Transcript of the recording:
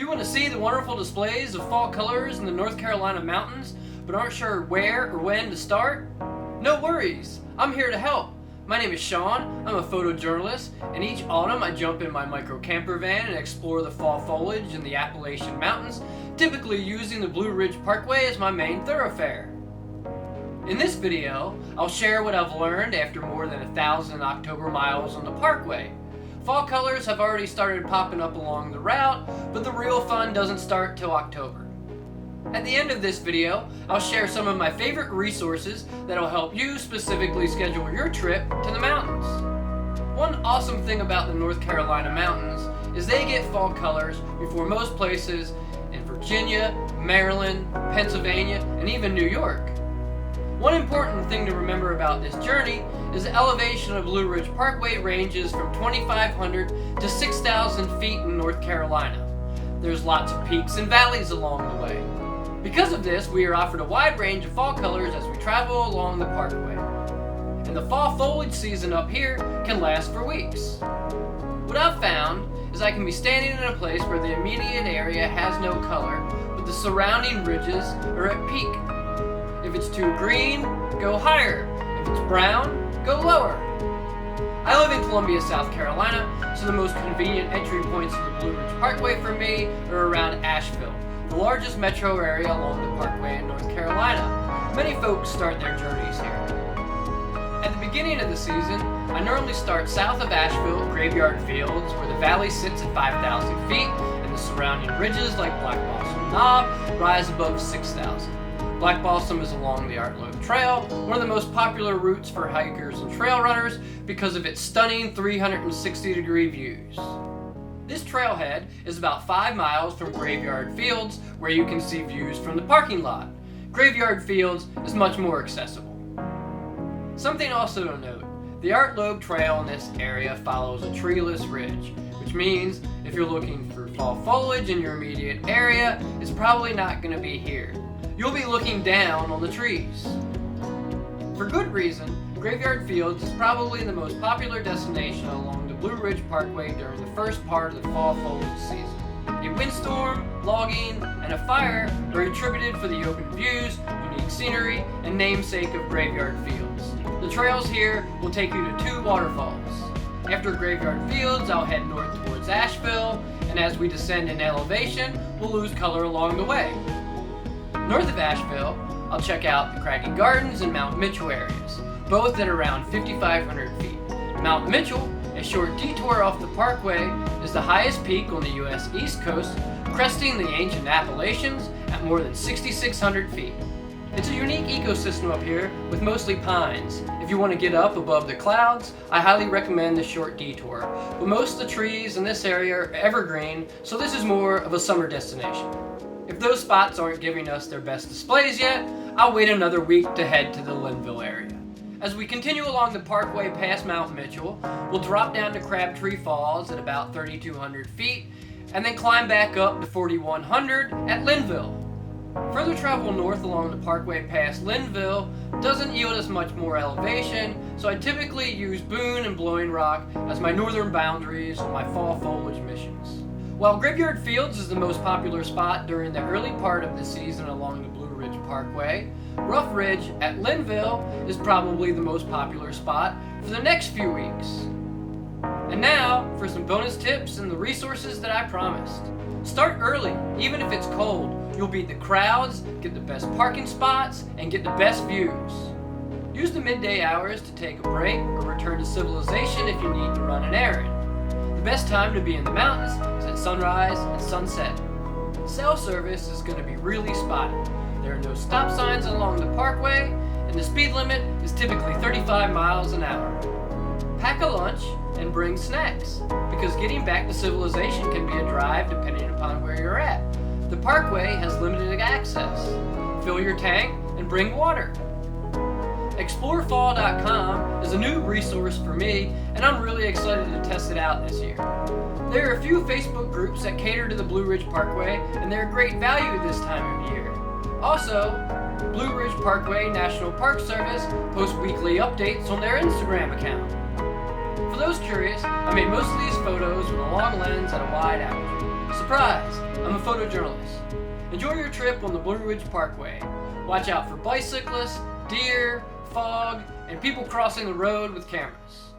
Do you want to see the wonderful displays of fall colors in the North Carolina mountains, but aren't sure where or when to start? No worries, I'm here to help. My name is Sean, I'm a photojournalist, and each autumn I jump in my micro camper van and explore the fall foliage in the Appalachian Mountains, typically using the Blue Ridge Parkway as my main thoroughfare. In this video, I'll share what I've learned after more than 1,000 October miles on the parkway. Fall colors have already started popping up along the route, but the real fun doesn't start till October. At the end of this video, I'll share some of my favorite resources that'll help you specifically schedule your trip to the mountains. One awesome thing about the North Carolina mountains is they get fall colors before most places in Virginia, Maryland, Pennsylvania, and even New York. One important thing to remember about this journey is the elevation of Blue Ridge Parkway ranges from 2,500 to 6,000 feet in North Carolina. There's lots of peaks and valleys along the way. Because of this, we are offered a wide range of fall colors as we travel along the parkway. And the fall foliage season up here can last for weeks. What I've found is I can be standing in a place where the immediate area has no color, but the surrounding ridges are at peak. If it's too green, go higher. If it's brown, go lower. I live in Columbia, South Carolina, so the most convenient entry points to the Blue Ridge Parkway for me are around Asheville, the largest metro area along the parkway in North Carolina. Many folks start their journeys here. At the beginning of the season, I normally start south of Asheville at Graveyard Fields, where the valley sits at 5,000 feet and the surrounding ridges like Black Balsam Knob rise above 6,000. Black Balsam is along the Art Lobe Trail, one of the most popular routes for hikers and trail runners because of its stunning 360-degree views. This trailhead is about 5 miles from Graveyard Fields, where you can see views from the parking lot. Graveyard Fields is much more accessible. Something also to note, the Art Lobe Trail in this area follows a treeless ridge, which means if you're looking for fall foliage in your immediate area, it's probably not going to be here. You'll be looking down on the trees. For good reason, Graveyard Fields is probably the most popular destination along the Blue Ridge Parkway during the first part of the fall foliage season. A windstorm, logging, and a fire are attributed for the open views, unique scenery, and namesake of Graveyard Fields. The trails here will take you to 2 waterfalls. After Graveyard Fields, I'll head north towards Asheville, and as we descend in elevation, we'll lose color along the way. North of Asheville, I'll check out the Craggy Gardens and Mount Mitchell areas, both at around 5,500 feet. Mount Mitchell, a short detour off the parkway, is the highest peak on the U.S. East Coast, cresting the ancient Appalachians at more than 6,600 feet. It's a unique ecosystem up here with mostly pines. If you want to get up above the clouds, I highly recommend the short detour. But most of the trees in this area are evergreen, so this is more of a summer destination. If those spots aren't giving us their best displays yet, I'll wait another week to head to the Linville area. As we continue along the parkway past Mount Mitchell, we'll drop down to Crabtree Falls at about 3,200 feet, and then climb back up to 4,100 at Linville. Further travel north along the parkway past Linville doesn't yield us much more elevation, so I typically use Boone and Blowing Rock as my northern boundaries on my fall foliage missions. While Graveyard Fields is the most popular spot during the early part of the season along the Blue Ridge Parkway, Rough Ridge at Linville is probably the most popular spot for the next few weeks. And now for some bonus tips and the resources that I promised. Start early, even if it's cold. You'll beat the crowds, get the best parking spots, and get the best views. Use the midday hours to take a break or return to civilization if you need to run an errand. The best time to be in the mountains is at sunrise and sunset. Cell service is going to be really spotty. There are no stop signs along the parkway, and the speed limit is typically 35 miles an hour. Pack a lunch and bring snacks, because getting back to civilization can be a drive depending upon where you're at. The parkway has limited access. Fill your tank and bring water. ExploreFall.com is a new resource for me, and I'm really excited to test it out this year. There are a few Facebook groups that cater to the Blue Ridge Parkway, and they're great value this time of year. Also, Blue Ridge Parkway National Park Service posts weekly updates on their Instagram account. For those curious, I made most of these photos with a long lens and a wide aperture. Surprise! I'm a photojournalist. Enjoy your trip on the Blue Ridge Parkway. Watch out for bicyclists, deer, fog, and people crossing the road with cameras.